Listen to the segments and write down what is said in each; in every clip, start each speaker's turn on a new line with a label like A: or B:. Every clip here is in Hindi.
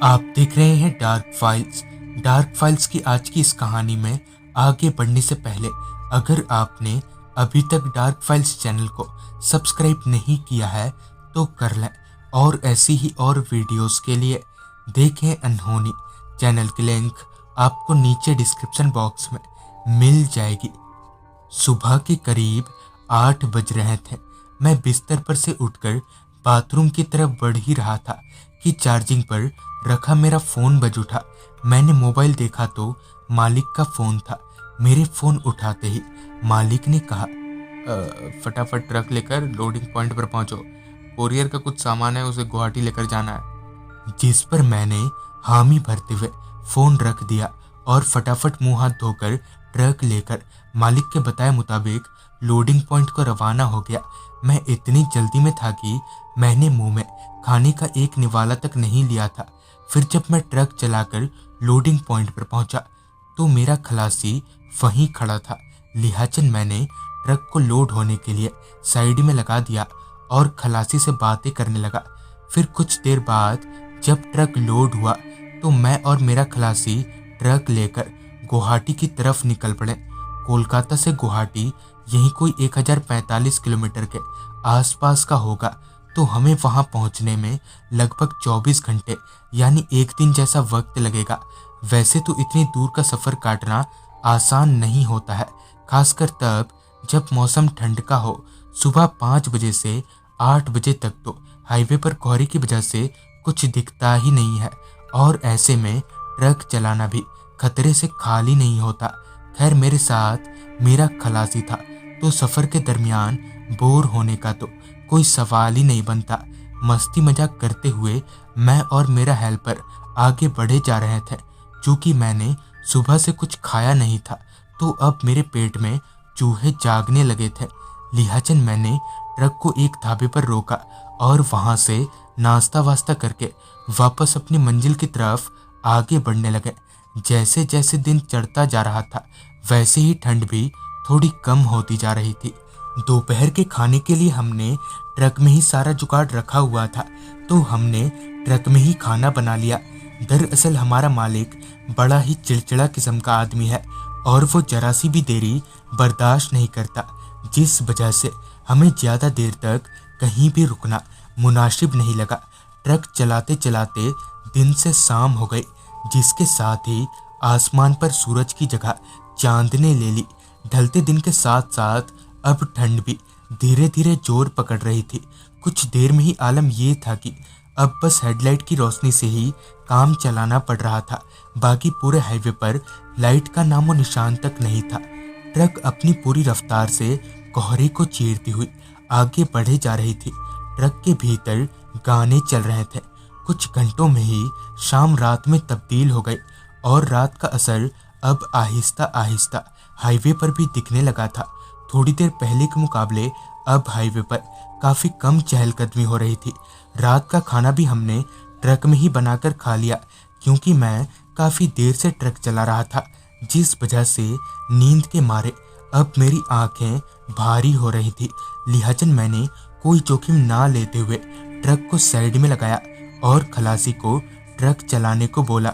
A: आप देख रहे हैं डार्क फाइल्स। डार्क फाइल्स की आज की इस कहानी में आगे बढ़ने से पहले अगर आपने अभी तक डार्क फाइल्स चैनल को सब्सक्राइब नहीं किया है तो कर लें, और ऐसी ही और वीडियोस के लिए देखें अनहोनी। चैनल की लिंक आपको नीचे डिस्क्रिप्शन बॉक्स में मिल जाएगी। सुबह के करीब 8 बज रहे थे। मैं बिस्तर पर से उठकर बाथरूम की तरफ बढ़ ही रहा था कि चार्जिंग पर रखा मेरा फोन बज उठा। मैंने मोबाइल देखा तो मालिक का फोन था। मेरे फोन उठाते ही मालिक ने कहा, फटाफट ट्रक लेकर लोडिंग पॉइंट पर पहुंचो, कोरियर का कुछ सामान है, उसे गुवाहाटी लेकर जाना है। जिस पर मैंने हामी भरते हुए फोन रख दिया और फटाफट मुंह हाथ धोकर ट्रक लेकर मालिक के बताए मुताबिक लोडिंग पॉइंट को रवाना हो गया। मैं इतनी जल्दी में था कि मैंने मुंह में खाने का एक निवाला तक नहीं लिया था। फिर जब मैं ट्रक चलाकर लोडिंग पॉइंट पर पहुंचा तो मेरा खलासी वहीं खड़ा था। लिहाजन मैंने ट्रक को लोड होने के लिए साइड में लगा दिया और खलासी से बातें करने लगा। फिर कुछ देर बाद जब ट्रक लोड हुआ तो मैं और मेरा खलासी ट्रक लेकर गुवाहाटी की तरफ निकल पड़े। कोलकाता से गुवाहाटी यहीं कोई 1045 किलोमीटर के आसपास का होगा, तो हमें वहां पहुंचने में लगभग 24 घंटे यानी एक दिन जैसा वक्त लगेगा। वैसे तो इतनी दूर का सफर काटना आसान नहीं होता है, खासकर तब जब मौसम ठंड का हो। सुबह 5 बजे से 8 बजे तक तो हाईवे पर कोहरे की वजह से कुछ दिखता ही नहीं है, और ऐसे में ट्रक चलाना भी खतरे से खाली नहीं होता। खैर, मेरे साथ मेरा खलासी था तो सफर के दरमियान बोर होने का तो कोई सवाल ही नहीं बनता। मस्ती मजाक करते हुए मैं और मेरा हेल्पर आगे बढ़े जा रहे थे। चूंकि मैंने सुबह से कुछ खाया नहीं था तो अब मेरे पेट में चूहे जागने लगे थे। लिहाजन मैंने ट्रक को एक ढाबे पर रोका और वहां से नाश्ता वास्ता करके वापस अपनी मंजिल की तरफ आगे बढ़ने लगे। जैसे जैसे दिन चढ़ता जा रहा था वैसे ही ठंड भी थोड़ी कम होती जा रही थी। दोपहर के खाने के लिए हमने ट्रक में ही सारा जुगाड़ रखा हुआ था, तो हमने ट्रक में ही खाना बना लिया। दरअसल हमारा मालिक बड़ा ही चिड़चिड़ा किस्म का आदमी है और वो जरा सी भी देरी बर्दाश्त नहीं करता, जिस वजह से हमें ज़्यादा देर तक कहीं भी रुकना मुनासिब नहीं लगा। ट्रक चलाते चलाते दिन से शाम हो गई, जिसके साथ ही आसमान पर सूरज की जगह चांद ने ले ली। ढलते दिन के साथ साथ अब ठंड भी धीरे धीरे जोर पकड़ रही थी। कुछ देर में ही आलम ये था कि अब बस हेडलाइट की रोशनी से ही काम चलाना पड़ रहा था। बाकी पूरे हाईवे पर लाइट का नामो निशान तक नहीं था। ट्रक अपनी पूरी रफ्तार से कोहरे को चीरती हुई आगे बढ़े जा रही थी। ट्रक के भीतर गाने चल रहे थे। कुछ घंटों में ही शाम रात में तब्दील हो गई और रात का असर अब आहिस्ता आहिस्ता हाईवे पर भी दिखने लगा था। थोड़ी देर पहले के मुकाबले अब हाईवे पर काफ़ी कम चहलकदमी हो रही थी। रात का खाना भी हमने ट्रक में ही बनाकर खा लिया, क्योंकि मैं काफ़ी देर से ट्रक चला रहा था, जिस वजह से नींद के मारे अब मेरी आंखें भारी हो रही थी। लिहाजन मैंने कोई जोखिम ना लेते हुए ट्रक को साइड में लगाया और खलासी को ट्रक चलाने को बोला।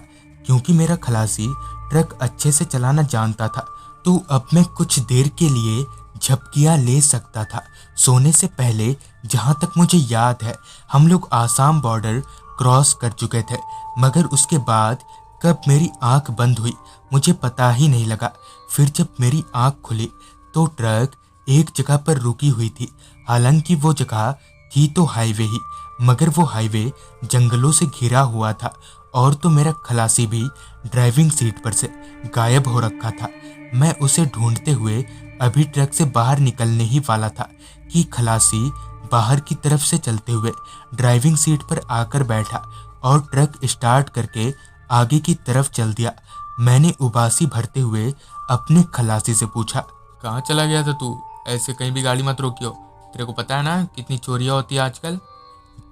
A: क्योंकि मेरा खलासी ट्रक अच्छे से चलाना जानता था तो अब मैं कुछ देर के लिए झपकियां ले सकता था। सोने से पहले जहां तक मुझे याद है हम लोग आसाम बॉर्डर क्रॉस कर चुके थे, मगर उसके बाद कब मेरी आंख बंद हुई मुझे पता ही नहीं लगा। फिर जब मेरी आंख खुली तो ट्रक एक जगह पर रुकी हुई थी। हालांकि वो जगह थी तो हाईवे ही, मगर वो हाईवे जंगलों से घिरा हुआ था, और तो मेरा खलासी भी ड्राइविंग सीट पर से गायब हो रखा था। मैं उसे ढूंढते हुए अभी ट्रक से बाहर निकलने ही वाला था कि खलासी बाहर की तरफ से चलते हुए ड्राइविंग सीट पर आकर बैठा और ट्रक स्टार्ट करके आगे की तरफ चल दिया। मैंने उबासी भरते हुए अपने खलासी से पूछा,
B: कहाँ चला गया था तू? ऐसे कहीं भी गाड़ी मत रोकियो, तेरे को पता है ना कितनी चोरियां होती है आजकल।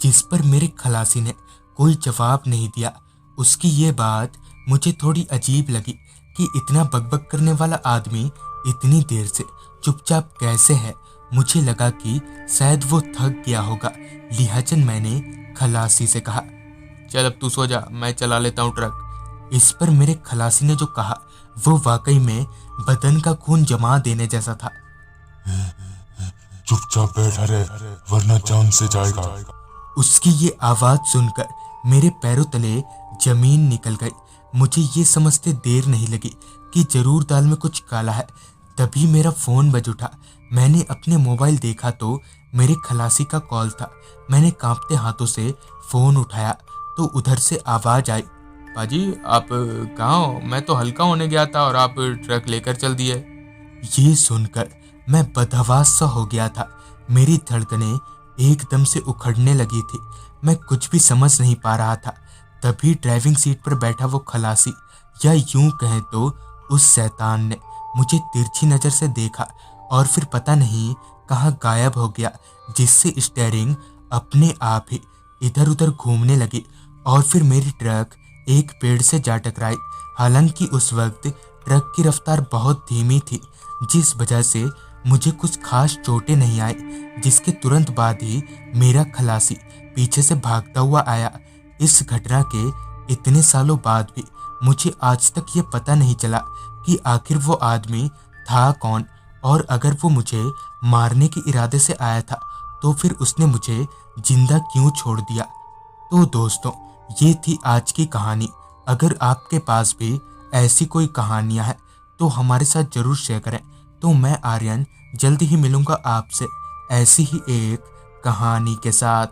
A: जिस पर मेरे खलासी ने कोई जवाब नहीं दिया। उसकी ये बात मुझे थोड़ी अजीब लगी कि इतना बकबक करने वाला आदमी इतनी देर से चुपचाप कैसे है। मुझे लगा कि शायद वो थक गया होगा। लिहाजन मैंने खलासी से कहा,
B: चल अब तू सो जा, मैं चला लेता हूँ ट्रक।
A: इस पर मेरे खलासी ने जो कहा वो वाकई में बदन का खून जमा देने जैसा था।
C: चुपचाप बैठा रहे वरना जान से जाएगा।
A: उसकी ये आवाज सुनकर मेरे पैरों तले जमीन निकल गई। मुझे ये समझते देर नहीं लगी कि जरूर दाल में कुछ काला है। तभी मेरा फोन बज उठा। मैंने अपने मोबाइल देखा तो मेरे खलासी का कॉल था। मैंने कांपते हाथों से फोन उठाया तो उधर से आवाज आई,
B: पाजी आप कहाँ हो? मैं तो हल्का होने गया था और आप ट्रक लेकर चल दिए।
A: ये सुनकर मैं बदहवास सा हो गया था। मेरी धड़कनें एकदम से उखड़ने लगी थी। मैं कुछ भी समझ नहीं पा रहा था। तभी ड्राइविंग सीट पर बैठा वो खलासी, या यूं कहें तो उस शैतान ने मुझे तिरछी नजर से देखा और फिर पता नहीं कहाँ गायब हो गया, जिससे स्टीयरिंग अपने आप ही इधर उधर घूमने लगी और फिर मेरी ट्रक एक पेड़ से जा टकराई। हालांकि उस वक्त ट्रक की रफ्तार बहुत धीमी थी, जिस वजह से मुझे कुछ खास चोटें नहीं आई। जिसके तुरंत बाद ही मेरा खलासी पीछे से भागता हुआ आया। इस घटना के इतने सालों बाद भी मुझे आज तक ये पता नहीं चला कि आखिर वो आदमी था कौन, और अगर वो मुझे मारने के इरादे से आया था तो फिर उसने मुझे जिंदा क्यों छोड़ दिया। तो दोस्तों, ये थी आज की कहानी। अगर आपके पास भी ऐसी कोई कहानियां हैं तो हमारे साथ जरूर शेयर करें। तो मैं आर्यन जल्दी ही मिलूंगा आपसे ऐसी ही एक कहानी के साथ।